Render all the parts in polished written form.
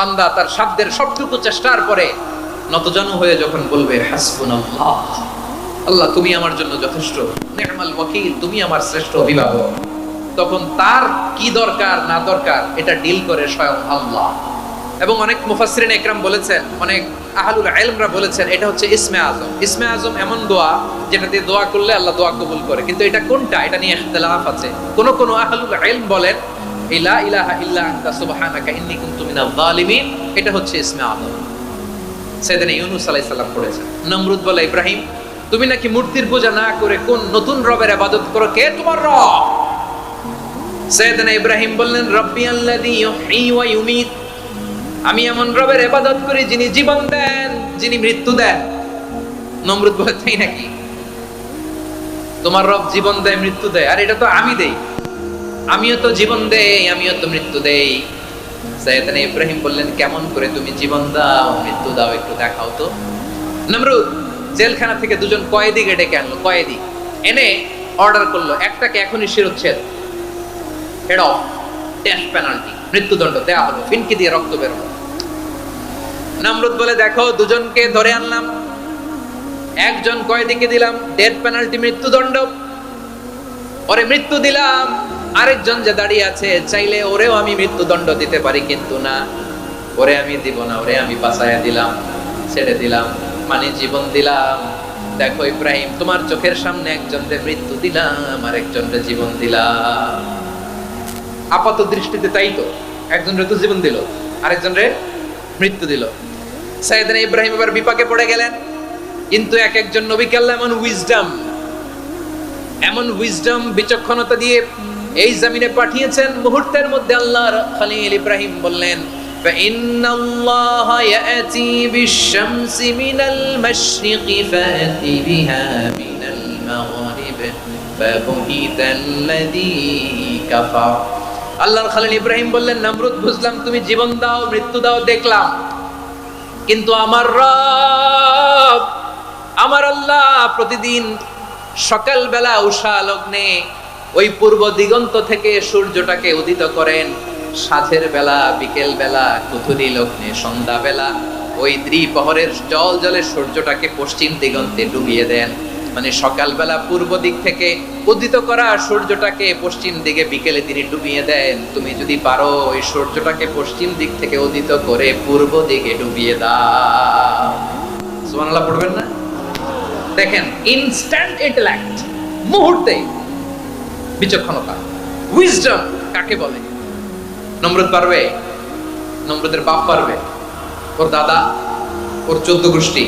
বান্দা তার সাধ্যের সবটুকু চেষ্টার পরে নতজানু হয়ে যখন বলবে হাসবুনাল্লাহ, আল্লাহ তুমি আমার জন্য যথেষ্ট, নি'মাল ওয়াকিল, তুমি আমার শ্রেষ্ঠ অভিভাবক, তখন তার কি দরকার না দরকার এটা ডিল করে স্বয়ং আল্লাহ। এবং অনেক মুফাসসিরিন ইকরাম বলেছেন, অনেক আহলুল ইলমরা বলেছেন এটা হচ্ছে ইসমে আজম। ইসমে আজম এমন দোয়া যেটা দিয়ে দোয়া করলে আল্লাহ দোয়া কবুল করে, কিন্তু এটা কোনটা এটা নিয়ে ইখতিলাফ আছে। কোন আহলুল ইলম বলেন লা ইলাহা ইল্লা আনতা সুবহানাকা ইন্নী কুনতু মিনাজ জালিমিন, এটা হচ্ছে ইসমে আজম। সাইয়েদনা ইউনূস আলাইহিস সালাম পড়েছেন। নমরুদ বলে ইব্রাহিম তুমি নাকি মূর্তির পূজা না করে কোন নতুন রবের ইবাদত করো, কে তোমার রব? সাইয়েদনা ইব্রাহিম বললেন রব্বি আল্লাযী ইউহয়ী ওয়া ইউমীত, আমি এমন রবের ইবাদত করি যিনি জীবন দেন, যিনি মৃত্যু দেন। নমরুদ বলে তাই নাকি? তোমার রব জীবন দেয় মৃত্যু দেয়, আর এটা তো আমি দেই, আমিও তো জীবন দেই আমিও তো মৃত্যু দেই। সাইয়েদনা ইব্রাহিম বললেন কেমন করে তুমি জীবন দাও মৃত্যু দাও একটু দেখাও তো। নমরুদ জেলখানা থেকে দুজন কয়েদিকে ডেকে আনলো, কয়েদি এনে অর্ডার করলো একটাকে এখনই শিরোচ্ছেদ, হেড অফ, ডেথ পেনাল্টি, মৃত্যুদণ্ড দেয়া হলো, ফিনকি দিয়ে রক্ত বের হলো। নমরুদ বলে দেখো দুজনকে ধরে আনলাম, একজন কয়েদিকে দিলাম ডেথ পেনাল্টি, মৃত্যুদণ্ড, ওরে মৃত্যু দিলাম, আরেকজন যে দাঁড়িয়ে আছে চাইলে ওরেও আমি মৃত্যুদণ্ড দিতে পারি, কিন্তু না, ওরে আমি দিব না, ওরে আমি বাঁচাইয়া দিলাম, ছেড়ে দিলাম, মানে জীবন দিলাম। দেখো ইব্রাহিম তোমার চোখের সামনে একজনকে মৃত্যু দিলাম আর একজনকে জীবন দিলাম। আপাত দৃষ্টিতে তাই তো, একজনের তো জীবন দিল আরেকজনের মৃত্যু দিল। সাইয়েদনা ইব্রাহিম এবার বিপাকে পড়ে গেলেন, কিন্তু এক একজন নবীকে আল্লাহ এমন উইজডম বিচক্ষণতা দিয়ে এই জমিনে পাঠিয়েছেন, মুহূর্তের মধ্যে আল্লাহর খলিল ইব্রাহিম বললেন ফাইন্নাল্লাহা ইয়াতি বিশ-শামসি মিনাল মাশরিকি ফাতি বিহা মিনাল মাগরিব ফাবুহিতাল্লাযী কাফার। আল্লাহর খলিল ইব্রাহিম বললেন নমরুদ বুঝলাম তুমি জীবন দাও মৃত্যু দাও দেখলাম, কিন্তু আমার রব আমার আল্লাহ প্রতিদিন সকালবেলা উষা লগ্নে ওই পূর্ব দিগন্ত থেকে সূর্যটাকে উদিত করেন, সাঁঝের বেলা বিকেল বেলা কুথুরি লগ্নে সন্ধ্যা বেলা ওই দ্বিপ্রহরের জল জলে সূর্যটাকে পশ্চিম দিগন্তে ডুবিয়ে দেন। মানে সকালবেলা পূর্ব দিক থেকে উদিত করা সূর্যটাকে পশ্চিম দিকে বিকেলে তিনি ডুবিয়ে দেন। তুমি যদি পারো ওই সূর্যটাকে পশ্চিম দিক থেকে উদিত করে পূর্ব দিকে ডুবিয়ে দাও। সুবহানাল্লাহ পড়বেন না? দেখেন ইনস্ট্যান্ট ইন্টেলেক্ট, মুহূর্তে বিচক্ষণতা, উইজডম কাকে বলে? নমরুদ পারবে? নমরুদের বাপ পারবে? ওর দাদা, ওর 14 গোষ্ঠী,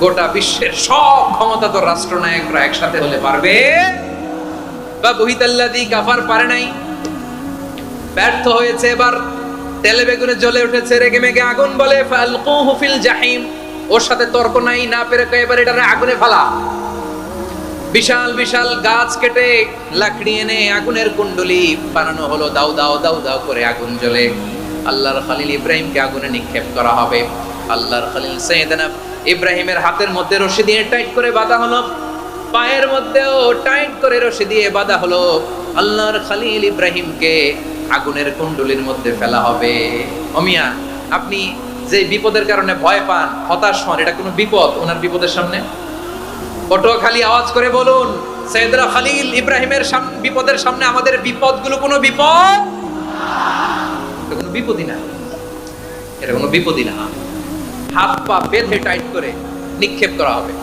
গোটা বিশ্বের সব ক্ষমতাধর রাষ্ট্রনায়করা একসাথে হলে পারবে? বা বহিতাল্লাযী কাফার পারে নাই, ব্যর্থ হয়েছে, এবার তেলে বেগুনে জ্বলে উঠেছে, রেগে মেগে আগুন বলে ফালকুহু ফিল জাহিম। ওর সাথে তর্ক নাই, না পেরে এবার এটা আগুনে ফেলা। বিশাল বিশাল গাছ কেটে লাকড়ি এনে আগুনের কুণ্ডলি বানানো হলো, দাও দাও দাও দাও করে আগুন জ্বলে। আল্লাহর খলিল ইব্রাহিমকে আগুনে নিক্ষেপ করা হবে। আল্লাহর খলিল সাইয়েদনা ইব্রাহিমের হাতের মধ্যে রশি দিয়ে টাইট করে বাঁধা হলো, পায়ের মধ্যেও টাইট করে রশি দিয়ে বাঁধা হলো। আল্লাহর খলিল ইব্রাহিমকে আগুনের কুণ্ডলির মধ্যে ফেলা হবে। অমিয়া আপনি যে বিপদের কারণে ভয় পান, হতাশ হন, এটা কোনো বিপদ ওনার বিপদের সামনে? পটুয়াখালী আওয়াজ করে বলুন সাইয়েদনা খলিল ইব্রাহিমের বিপদের সামনে আমাদের বিপদগুলো কোনো বিপদ? এটা কোনো বিপদই না, এটা কোনো বিপদই না। হাত পা বেঁধে টাইট করে নিক্ষেপ করা হবে,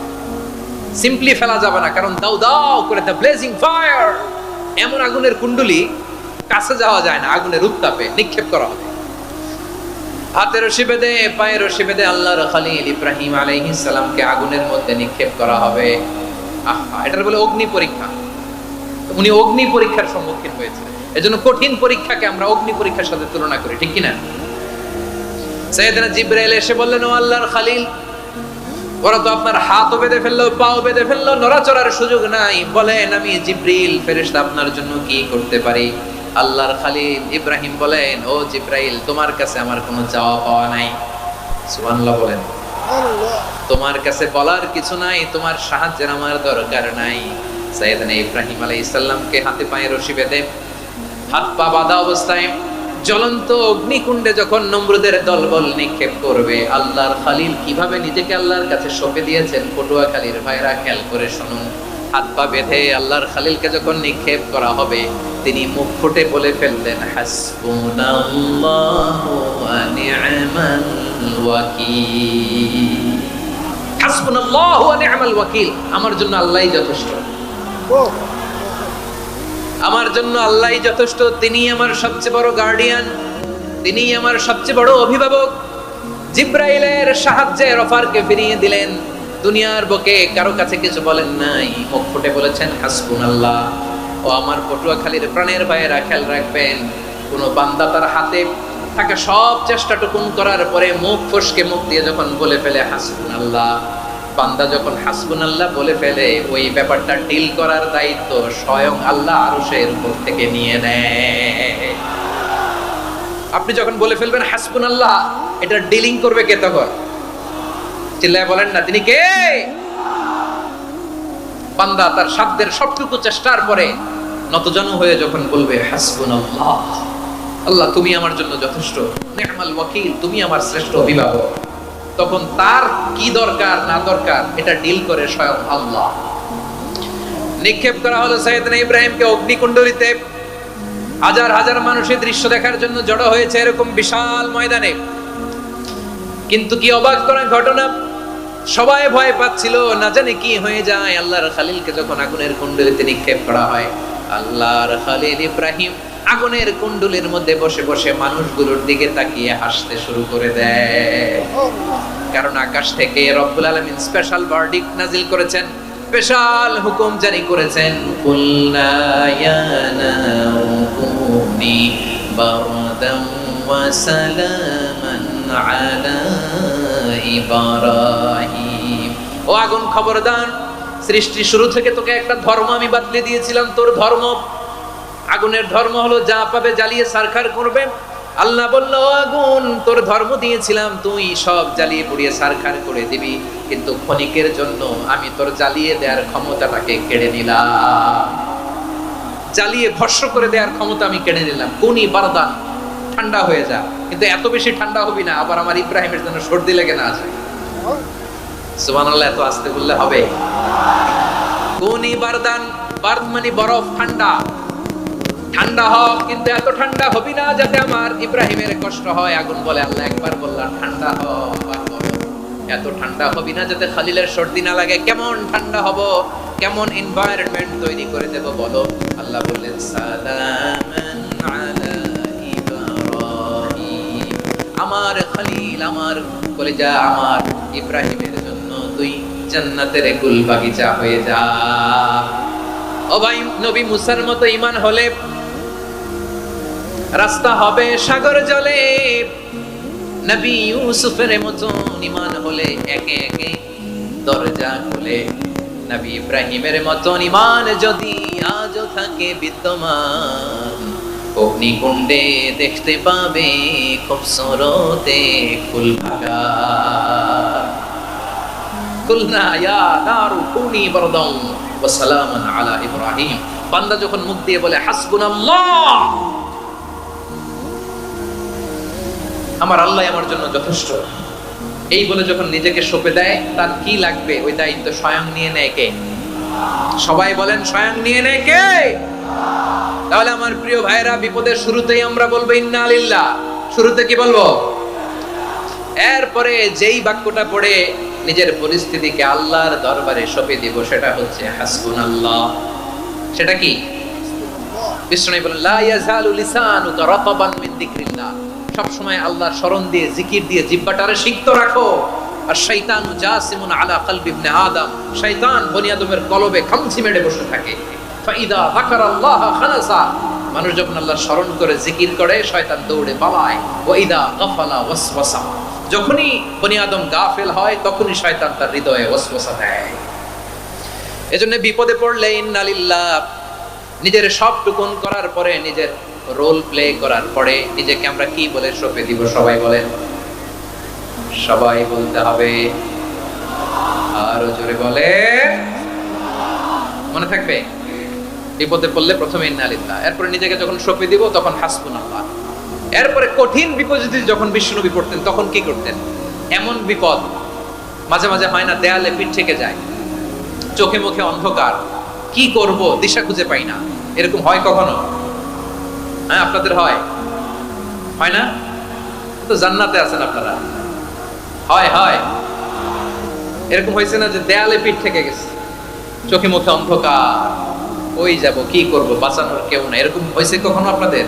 সিম্পলি ফেলা যাবে না, কারণ দাও দাও করে দ্য ব্লেজিং ফায়ার, এমন আগুনের কুণ্ডলি কাছে যাওয়া যায় না, আগুনের উত্তাপে নিক্ষেপ করা হবে। হাতের রশি বেঁধে পায়ের রশি বেঁধে আল্লাহর খলিল ইব্রাহিম আলাইহিস সালামকে আগুনের মধ্যে নিক্ষেপ করা হবে। আহা, এটার বলে অগ্নি পরীক্ষা। উনি অগ্নি পরীক্ষার সম্মুখীন হয়েছে, এজন্য কঠিন পরীক্ষাকে আমরা অগ্নি পরীক্ষার সাথে তুলনা করি, ঠিক কি না? সাইয়েদনা জিবরাইল এসে বললেন ও আল্লাহর খলিল, ওরা তো আপনার হাতও বেঁধে ফেললো, পাও বেঁধে ফেললো, নড়াচড়ার সুযোগ নাই, বলেন আমি জিবরিল ফেরেশতা আপনার জন্য কি করতে পারি? আল্লাহর খলিল ইব্রাহিম বলেন ও জিবরাইল তোমার কাছে আমার কোনো চাওয়া পাওয়া নাই। সুবহানাল্লাহ বলেন। তোমার কাছে বলার কিছু নাই, তোমার সাহায্যের আমার দরকার নাই। সাইয়েদনা ইব্রাহিম আলাইহিস সালামকে হাতে পায়ে রশি বেঁধে হাত পা বাঁধা অবস্থায় জ্বলন্ত অগ্নিকুণ্ডে যখন নমরুদের দলবল নিক্ষেপ করবে, আল্লাহর খলিল কিভাবে নিজেকে আল্লাহর কাছে সঁপে দিয়েছেন পটুয়াখালীর ভাইরা খেয়াল করে শুনুন। হাত পা বেঁধে আল্লাহর খলিলকে যখন নিক্ষেপ করা হবে, তিনি মুখ ফুটে বলে ফেললেন, হাসবুনাল্লাহু ওয়া নি'মাল ওয়াকিল। হাসবুনাল্লাহু ওয়া নি'মাল ওয়াকিল, আমার জন্য আল্লাহই যথেষ্ট, আমার জন্য আল্লাহই যথেষ্ট। তিনি আমার সবচেয়ে বড় গার্ডিয়ান, তিনি আমার সবচেয়ে বড় অভিভাবক। জিব্রাইলের সাহায্যে রফারকে ফিরিয়ে দিলেন। দুনিয়ার বুকে কারো কাছে কিছু বলেন নাই, মুখ ফুটে বলেছেন হাসবুনাল্লাহ। ও আমার পটুয়াখালীর প্রাণের ভাইয়েরা খেয়াল রাখবেন, কোন বান্দা তার হাতে থাকা সব চেষ্টাটুকুন করার পরে মুখ ফসকে মুখ দিয়ে যখন বলে ফেলে হাসবুনাল্লাহ, বান্দা যখন হাসবুনাল্লাহ বলে ফেলে, ওই ব্যাপারটা ডিল করার দায়িত্ব স্বয়ং আল্লাহ আরশের উপর থেকে নিয়ে নেয়। আপনি যখন বলে ফেলবেন হাসবুনাল্লাহ, এটা ডিলিং করবে কে তখন? চিল্লায় বলেন না, তিনি কে? বান্দা তার সাধ্যের সবটুকু চেষ্টার পরে নতজানু হয়ে যখন বলবে হাসবুনাল্লাহ, আল্লাহ তুমি আমার জন্য যথেষ্ট, নি'মাল ওয়াকিল, তুমি আমার শ্রেষ্ঠ অভিভাবক, তখন তার কি দরকার না দরকার এটা ডিল করে স্বয়ং আল্লাহ। নিক্ষেপ করা হলো সাইয়েদনা ইব্রাহিমকে অগ্নিকুণ্ডলিতে। হাজার হাজার মানুষের দৃশ্য দেখার জন্য জড়ো হয়েছে এরকম বিশাল ময়দানে। কিন্তু কি অবাক করা ঘটনা, সবাই ভয় পাচ্ছিল, না জানে কি হয়ে যায়। আল্লাহর খলিলকে যখন আগুনের কুণ্ডলিতে নিক্ষেপ করা হয়, আল্লাহর খলিল ইব্রাহিম আগুনের কুণ্ডলীর মধ্যে বসে বসে মানুষগুলোর দিকে তাকিয়ে হাসতে শুরু করে দেয়। কারণ আকাশ থেকে রব্বুল আলামিন স্পেশাল ভার্ডিক্ট নাজিল করেছেন, স্পেশাল হুকুম জারি করেছেন, কুলনা ইয়া নারু কুনি বারদান ওয়া সালামান আলা ইব্রাহিম। ও আগুন খবরদার, সৃষ্টি শুরু থেকে তোকে একটা ধর্ম আমি বাতলে দিয়েছিলাম, তোর ধর্ম আগুনের ধর্ম হলো যা পাবে জ্বালিয়ে সারখার করবে। আল্লাহ বলল, আগুন তোর ধর্ম দিয়েছিলাম, তুই সব জ্বালিয়ে পুড়িয়ে সারখার করে দিবি, কিন্তু ক্ষণিকের জন্য আমি তোর জ্বালিয়ে দেওয়ার ক্ষমতাটাকে কেড়ে নিলাম, জ্বালিয়ে ভস্ম করে দেওয়ার ক্ষমতা আমি কেড়ে নিলাম। কুনি বারদান, ঠান্ডা হয়ে যা, কিন্তু এত বেশি ঠান্ডা হবি না আবার আমার ইব্রাহিমের জন্য সর্দি লেগে না যায়। সুবহানাল্লাহ, এত আস্তে বললে হবে? কুনি বারদান, বারদ মানে বরফ, ঠান্ডা, ঠান্ডা হ, কিন্তু এত ঠান্ডা হবি না যাতে আমার ইব্রাহিমের কষ্ট হয়। আগুন বলে, আল্লাহ একবার বললাম ঠান্ডা হ, এত ঠান্ডা হবি না যাতে খলিলের সর্দি না লাগে। কেমন ঠান্ডা হব, কেমন এনভায়রনমেন্ট তৈরি করে দেব বলো? আল্লাহ বললেন, সালামান আলা ইব্রাহিম, আমার খলিল, আমার কলিজা, আমার ইব্রাহিমের জন্য তুই জান্নাতের গুল বাগিচা হয়ে যা। ও ভাই, নবী মুসার মতো ঈমান হলে রাস্তা হবে সাগর জলে, নবী ইউসুফের মতো ঈমান হলে একে একে দরজা খুলে, নবী ইব্রাহিমের মতো ঈমান যদি আজও থাকে বিদ্যমান, অগ্নিকুণ্ডে দেখতে পাবে খুবসুরতে ফুলবাগা। কুলনা ইয়া নারু কুনি বারদান ওয়া সালামান আলা ইব্রাহিম। বান্দা যখন মুখ দিয়ে বলে হাসবুনাল্লাহ, আমার আল্লাহ আমার জন্য যথেষ্ট, এই বলে যখন নিজেকে সঁপে দেয়, তার কি লাগবে ওই দায়িত্ব স্বয়ং নিয়ে নেয় কে? সবাই বলেন, স্বয়ং নিয়ে নেয় কে? তাহলে আমার প্রিয় ভাইরা, বিপদের শুরুতেই আমরা বলবো ইন্না লিল্লাহ। শুরুতে কি বলবো? এরপরে যেই বাক্যটা পড়ে নিজের পরিস্থিতিকে আল্লাহর দরবারে সঁপে দিব, সেটা হচ্ছে হাসবুনাল্লাহ। সেটা কি? বিষ্ণু বলেন, লা ইয়াজালু লিসানুকা রাতাবান মিন যিকরিল্লাহ, সব সময় আল্লাহর স্মরণ দিয়ে, জিকির দিয়ে জিহ্বাটারে সিক্ত রাখো। আর শয়তানু জাসিমুন আলা কলবি ইবনে আদম, শয়তান বনি আদমের কলবে খামচি মেরে বসে থাকে। ফাইদা যাকারাল্লাহ খানাসা, মানুষ যখন আল্লাহর স্মরণ করে জিকির করে, শয়তান দৌড়ে পালায়। ওয়া ইদা গাফালা ওয়াসওয়াসা, যখনই বনি আদম গাফেল হয় তখনই শয়তান তার হৃদয়ে ওয়াসওয়াসা দেয়। এজন্য বিপদে পড়লে ইন্না লিল্লাহ, নিজের সবটুকুন করার পরে, নিজের রোল প্লে করার পরে নিজেকে আমরা কি বলে সঁপে দিব? সবাই বলেন, সবাই বলতে হবে, আরো জোরে বলে, মনে থাকবে? বিপদে পড়লে প্রথমে ইন্না লিল্লাহ, এরপরে নিজেকে যখন সঁপে দিব তখন হাসবুনাল্লাহ। এরপরে কঠিন বিপর্যয় যখন বিশ্বনবী পড়তেন তখন কি করতেন? এমন বিপদ মাঝে মাঝে হয় না, দেয়ালে পিঠ থেকে যায়, চোখে মুখে অন্ধকার, কি করব দিশা খুঁজে পাই না, এরকম হয় কখনো? হ্যাঁ, আপনাদের হয়? হয় না? তো জান্নাতে আছেন আপনারা। হয় হয় এরকম হয়েছে না যে দেয়ালে পিঠ থেকে গেছে, চোখে মুখে অন্ধকার, ওই যাব, কি করব, বাঁচানোর কেউ না, এরকম হয়েছে কখনো আপনাদের?